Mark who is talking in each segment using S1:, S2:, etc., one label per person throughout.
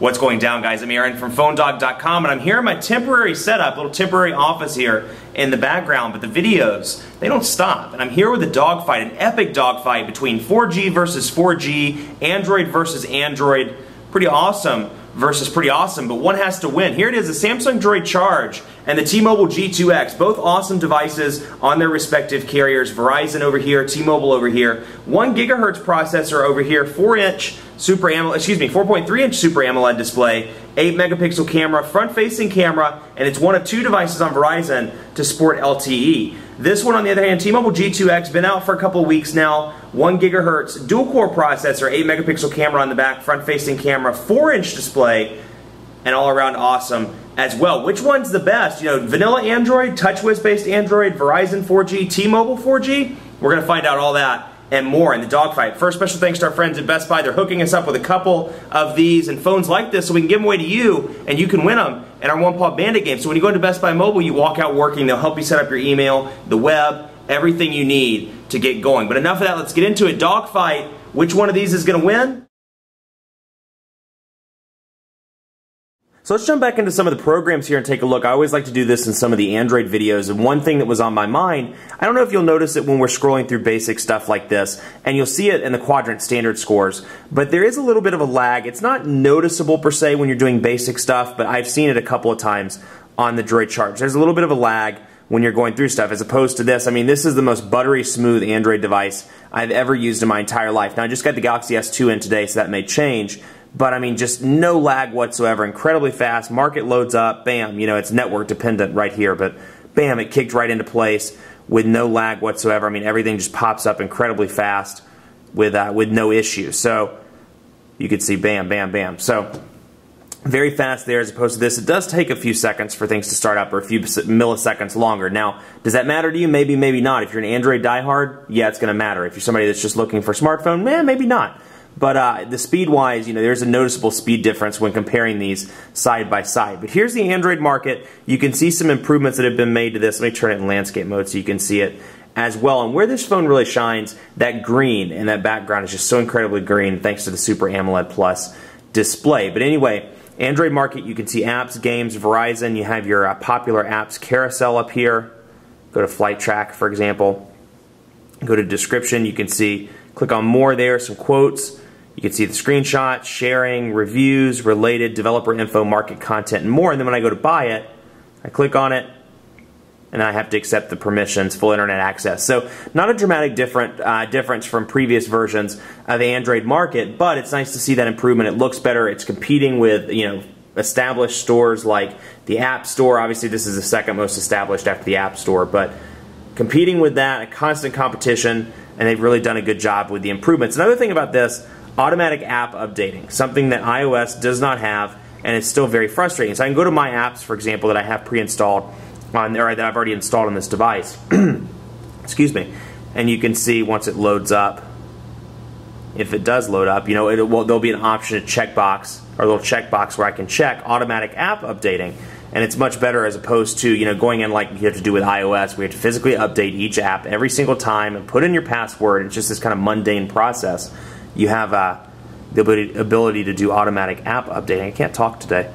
S1: What's going down, guys? I'm Aaron from PhoneDog.com, and I'm here in my temporary setup, little temporary office here in the background, but the videos, they don't stop. And I'm here with a dogfight, an epic dogfight between 4G versus 4G, Android versus Android. Pretty awesome versus pretty awesome, but one has to win. Here it is, the Samsung Droid Charge and the T-Mobile G2X, both awesome devices on their respective carriers. Verizon over here, T-Mobile over here. 1 gigahertz processor over here, 4-inch Super AMOLED, 4.3-inch Super AMOLED display, 8 megapixel camera, front-facing camera, and it's one of 2 devices on Verizon to support LTE. This one, on the other hand, T-Mobile G2X, been out for a couple of weeks now. 1 gigahertz dual-core processor, 8 megapixel camera on the back, front-facing camera, 4-inch display, and all around awesome as well. Which one's the best? You know, vanilla Android, TouchWiz-based Android, Verizon 4G, T-Mobile 4G? We're going to find out all that and more in the dogfight. First, special thanks to our friends at Best Buy. They're hooking us up with a couple of these and phones like this so we can give them away to you and you can win them in our One Paw Bandit game. So when you go into Best Buy Mobile, you walk out working. They'll help you set up your email, the web, everything you need to get going. But enough of that. Let's get into it. Dogfight. Which one of these is going to win? So let's jump back into some of the programs here and take a look. I always like to do this in some of the Android videos, and one thing that was on my mind, I don't know if you'll notice it when we're scrolling through basic stuff like this, and you'll see it in the quadrant standard scores, but there is a little bit of a lag. It's not noticeable per se when you're doing basic stuff, but I've seen it a couple of times on the Droid Charge. There's a little bit of a lag when you're going through stuff as opposed to this. I mean, this is the most buttery smooth Android device I've ever used in my entire life. Now, I just got the Galaxy S2 in today, so that may change. But I mean, just no lag whatsoever, incredibly fast. Market loads up, bam, you know, it's network dependent right here, but bam, it kicked right into place with no lag whatsoever. I mean, everything just pops up incredibly fast with no issue. So you could see bam, bam, bam. So very fast there as opposed to this. It does take a few seconds for things to start up, or a few milliseconds longer. Now, does that matter to you? Maybe, maybe not. If you're an Android diehard, yeah, it's going to matter. If you're somebody that's just looking for a smartphone, maybe not. But the speed-wise, you know, there's a noticeable speed difference when comparing these side by side. But here's the Android market. You can see some improvements that have been made to this. Let me turn it in landscape mode so you can see it as well. And where this phone really shines, that green in that background is just so incredibly green thanks to the Super AMOLED Plus display. But anyway, Android market, you can see apps, games, Verizon. You have your popular apps carousel up here. Go to Flight Track, for example. Go to description. You can see, click on more there, some quotes. You can see the screenshots, sharing, reviews, related, developer info, market content, and more. And then when I go to buy it, I click on it, and I have to accept the permissions, full internet access. So not a dramatic difference from previous versions of the Android market, but it's nice to see that improvement. It looks better. It's competing with, you know, established stores like the App Store. Obviously, this is the second most established after the App Store, but competing with that, a constant competition, and they've really done a good job with the improvements. Another thing about this, automatic app updating, something that iOS does not have, and it's still very frustrating. So I can go to my apps, for example, that I have pre-installed on there, that I've already installed on this device. Excuse me. And you can see once it loads up, if it does load up, you know, there'll be an option, a checkbox, or a little checkbox where I can check automatic app updating. And it's much better as opposed to, you know, going in like you have to do with iOS. We have to physically update each app every single time and put in your password. It's just this kind of mundane process. You have the ability to do automatic app updating. I can't talk today.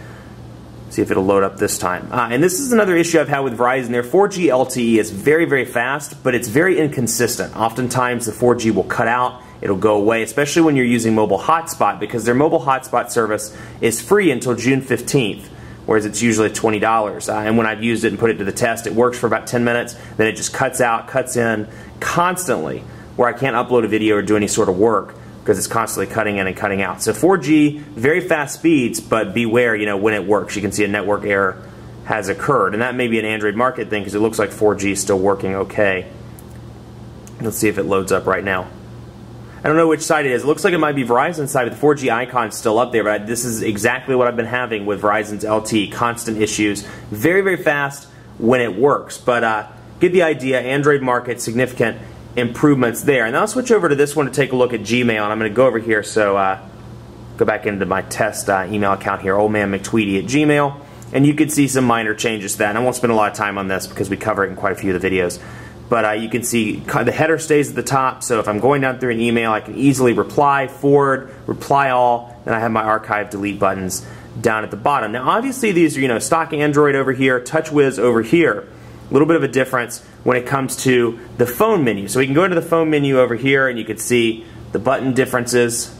S1: See if it'll load up this time. And this is another issue I've had with Verizon. Their 4G LTE is very, very fast, but it's very inconsistent. Oftentimes the 4G will cut out, it'll go away, especially when you're using mobile hotspot, because their mobile hotspot service is free until June 15th, whereas it's usually $20. And when I've used it and put it to the test, it works for about 10 minutes, then it just cuts out, cuts in constantly, where I can't upload a video or do any sort of work, because it's constantly cutting in and cutting out. So 4G, very fast speeds, but beware, you know, when it works. You can see a network error has occurred, and that may be an Android market thing because it looks like 4G is still working okay. Let's see if it loads up right now. I don't know which side it is. It looks like it might be Verizon's side, but the 4G icon's still up there, but this is exactly what I've been having with Verizon's LTE, constant issues. Very, very fast when it works, but get the idea. Android market, significant improvements there. And I'll switch over to this one to take a look at Gmail, and I'm going to go over here, so go back into my test email account here, Old Man McTweety at Gmail, and you can see some minor changes to that. And I won't spend a lot of time on this because we cover it in quite a few of the videos. But you can see the header stays at the top, so if I'm going down through an email, I can easily reply, forward, reply all, and I have my archive delete buttons down at the bottom. Now obviously these are, you know, stock Android over here, TouchWiz over here. A little bit of a difference when it comes to the phone menu. So we can go into the phone menu over here and you can see the button differences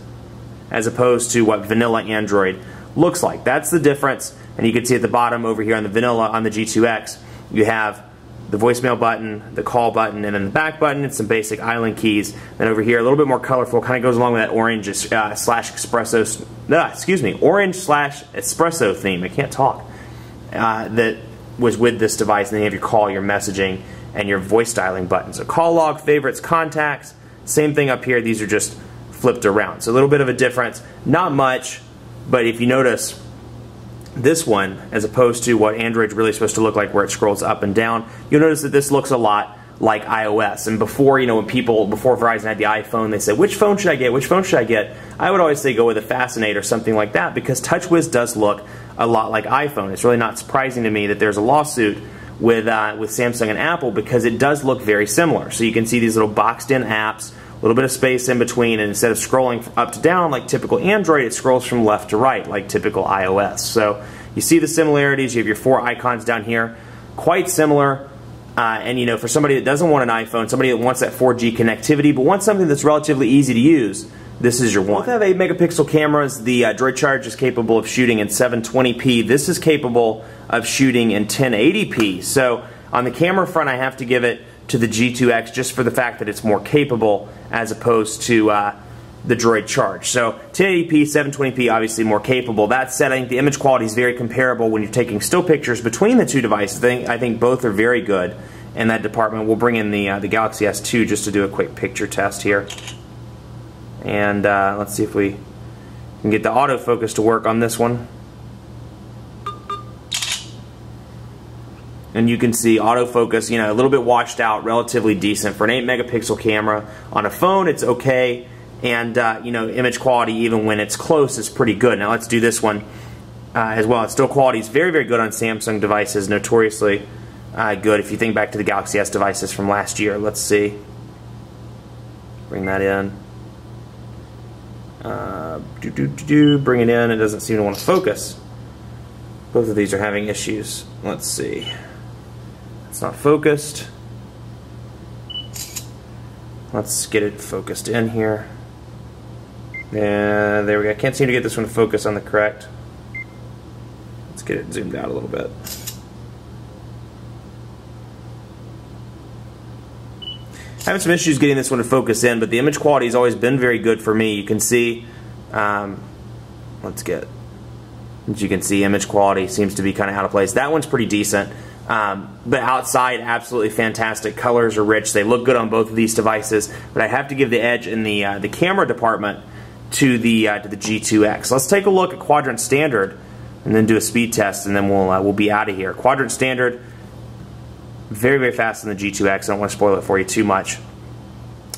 S1: as opposed to what vanilla Android looks like. That's the difference. And you can see at the bottom over here on the vanilla, on the G2X, you have the voicemail button, the call button, and then the back button and some basic island keys. Then over here, a little bit more colorful, kind of goes along with that orange slash espresso, orange slash espresso theme. I can't talk. That was with this device. And then you have your call, your messaging, and your voice dialing buttons. So call log, favorites, contacts, same thing up here. These are just flipped around. So a little bit of a difference. Not much, but if you notice, this one, as opposed to what Android's really supposed to look like where it scrolls up and down, you'll notice that this looks a lot like iOS. And before, you know, before Verizon had the iPhone, they said, which phone should I get? Which phone should I get? I would always say go with a Fascinate or something like that, because TouchWiz does look a lot like iPhone. It's really not surprising to me that there's a lawsuit with Samsung and Apple, because it does look very similar. So you can see these little boxed in apps, a little bit of space in between, and instead of scrolling from up to down like typical Android, it scrolls from left to right like typical iOS. So you see the similarities. You have your 4 icons down here, quite similar. And you know, for somebody that doesn't want an iPhone, somebody that wants that 4G connectivity but wants something that's relatively easy to use, this is your one. Both have 8 megapixel cameras. The Droid Charge is capable of shooting in 720p. This is capable of shooting in 1080p. So on the camera front, I have to give it to the G2X just for the fact that it's more capable as opposed to the Droid Charge. So 1080p, 720p, obviously more capable. That said, I think the image quality is very comparable when you're taking still pictures between the two devices. I think both are very good in that department. We'll bring in the Galaxy S2 just to do a quick picture test here. And let's see if we can get the autofocus to work on this one. And you can see autofocus, you know, a little bit washed out, relatively decent. For an 8 megapixel camera on a phone, it's okay. And, you know, image quality, even when it's close, is pretty good. Now let's do this one as well. It's still quality is very, very good on Samsung devices, notoriously good. If you think back to the Galaxy S devices from last year, let's see. Bring that in. Bring it in. It doesn't seem to want to focus. Both of these are having issues. Let's see. It's not focused. Let's get it focused in here. And there we go. I can't seem to get this one to focus on the correct. Let's get it zoomed out a little bit. Having some issues getting this one to focus in, but the image quality has always been very good for me. You can see, as you can see, image quality seems to be kind of out of place. That one's pretty decent. But outside, absolutely fantastic. Colors are rich. They look good on both of these devices. But I have to give the edge in the camera department to the G2X. Let's take a look at Quadrant Standard and then do a speed test, and then we'll be out of here. Quadrant Standard, very, very fast in the G2X. I don't want to spoil it for you too much,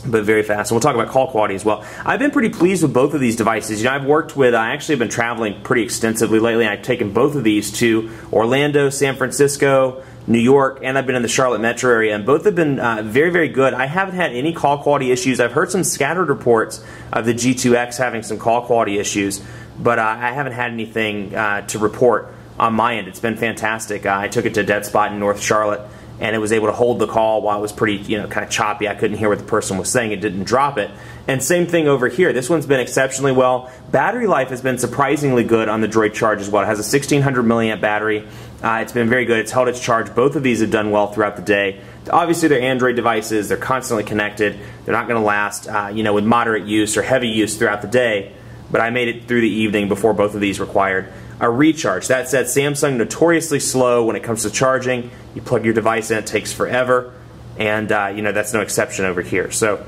S1: but very fast. And we'll talk about call quality as well. I've been pretty pleased with both of these devices. You know, I've worked with, I actually have been traveling pretty extensively lately, and I've taken both of these to Orlando, San Francisco, New York, and I've been in the Charlotte metro area, and both have been very, very good. I haven't had any call quality issues. I've heard some scattered reports of the G2X having some call quality issues, but I haven't had anything to report on my end. It's been fantastic. I took it to a dead spot in North Charlotte, and it was able to hold the call while it was pretty, you know, kind of choppy. I couldn't hear what the person was saying. It didn't drop it. And same thing over here. This one's been exceptionally well. Battery life has been surprisingly good on the Droid Charge as well. It has a 1600 milliamp battery. It's been very good. It's held its charge. Both of these have done well throughout the day. Obviously, they're Android devices. They're constantly connected. They're not going to last, you know, with moderate use or heavy use throughout the day. But I made it through the evening before both of these required a recharge. That said, Samsung notoriously slow when it comes to charging. You plug your device in, it takes forever, and you know, that's no exception over here. So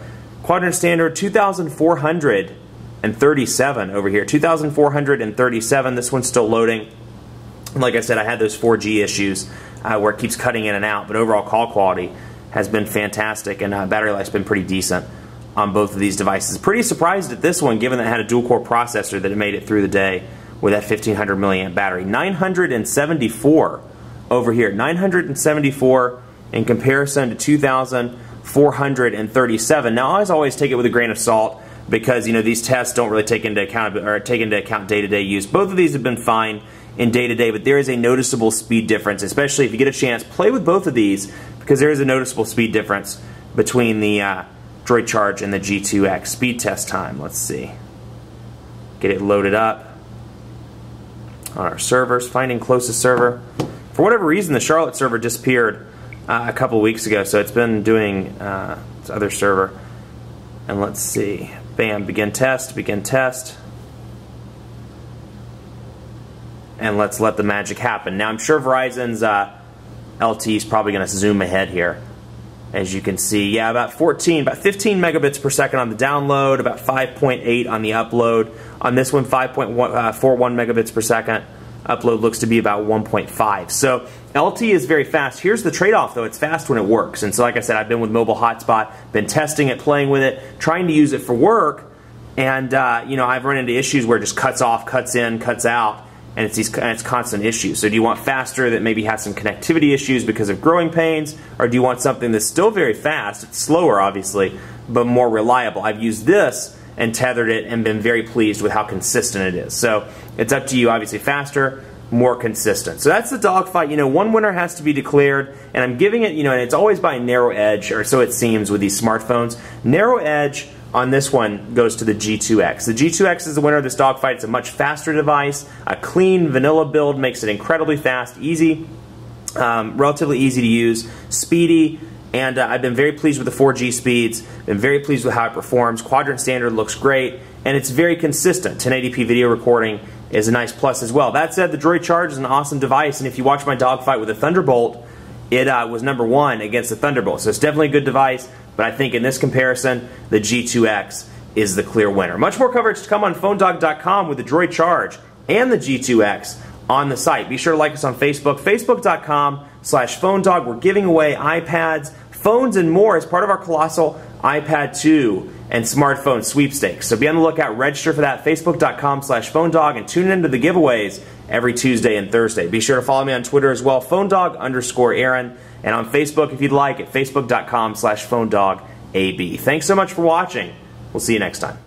S1: Quadrant Standard 2,437 over here. 2,437. This one's still loading. Like I said, I had those 4G issues where it keeps cutting in and out, but overall call quality has been fantastic, and battery life's been pretty decent on both of these devices. Pretty surprised at this one, given that it had a dual-core processor, that it made it through the day with that 1500 milliamp battery. 974 over here. 974 in comparison to 2,437. Now, I always take it with a grain of salt because, you know, these tests don't really take into account day-to-day use. Both of these have been fine in day-to-day, but there is a noticeable speed difference, especially if you get a chance. Play with both of these, because there is a noticeable speed difference between the Droid Charge and the G2X. Speed test time, let's see. Get it loaded up on our servers, finding closest server. For whatever reason, the Charlotte server disappeared a couple weeks ago, so it's been doing its other server. And let's see. Bam, begin test, begin test. And let's let the magic happen. Now, I'm sure Verizon's LT is probably going to zoom ahead here. As you can see, yeah, about 15 megabits per second on the download, about 5.8 on the upload. On this one, 5.41 megabits per second. Upload looks to be about 1.5. So LT is very fast. Here's the trade-off, though. It's fast when it works. And so, like I said, I've been with Mobile Hotspot, been testing it, playing with it, trying to use it for work. And, you know, I've run into issues where it just cuts off, cuts in, cuts out. And it's constant issues. So do you want faster that maybe has some connectivity issues because of growing pains? Or do you want something that's still very fast, it's slower obviously, but more reliable? I've used this and tethered it and been very pleased with how consistent it is. So it's up to you, obviously faster, more consistent. So that's the dogfight. You know, one winner has to be declared, and I'm giving it, you know, and it's always by a narrow edge, or so it seems with these smartphones. Narrow edge on this one goes to the G2X. The G2X is the winner of this dogfight. It's a much faster device. A clean vanilla build makes it incredibly fast, easy, relatively easy to use, speedy, and I've been very pleased with the 4G speeds, been very pleased with how it performs. Quadrant standard looks great, and it's very consistent. 1080p video recording is a nice plus as well. That said, the Droid Charge is an awesome device, and if you watch my dogfight with the Thunderbolt, it was #1 against the Thunderbolt. So it's definitely a good device. But I think in this comparison, the G2X is the clear winner. Much more coverage to come on PhoneDog.com with the Droid Charge and the G2X on the site. Be sure to like us on Facebook, Facebook.com/PhoneDog. We're giving away iPads, phones, and more as part of our colossal iPad 2 and smartphone sweepstakes. So be on the lookout. Register for that, Facebook.com/PhoneDog, and tune into the giveaways every Tuesday and Thursday. Be sure to follow me on Twitter as well, PhoneDog_Aaron. And on Facebook, if you'd like, at Facebook.com/PhoneDogAB. Thanks so much for watching. We'll see you next time.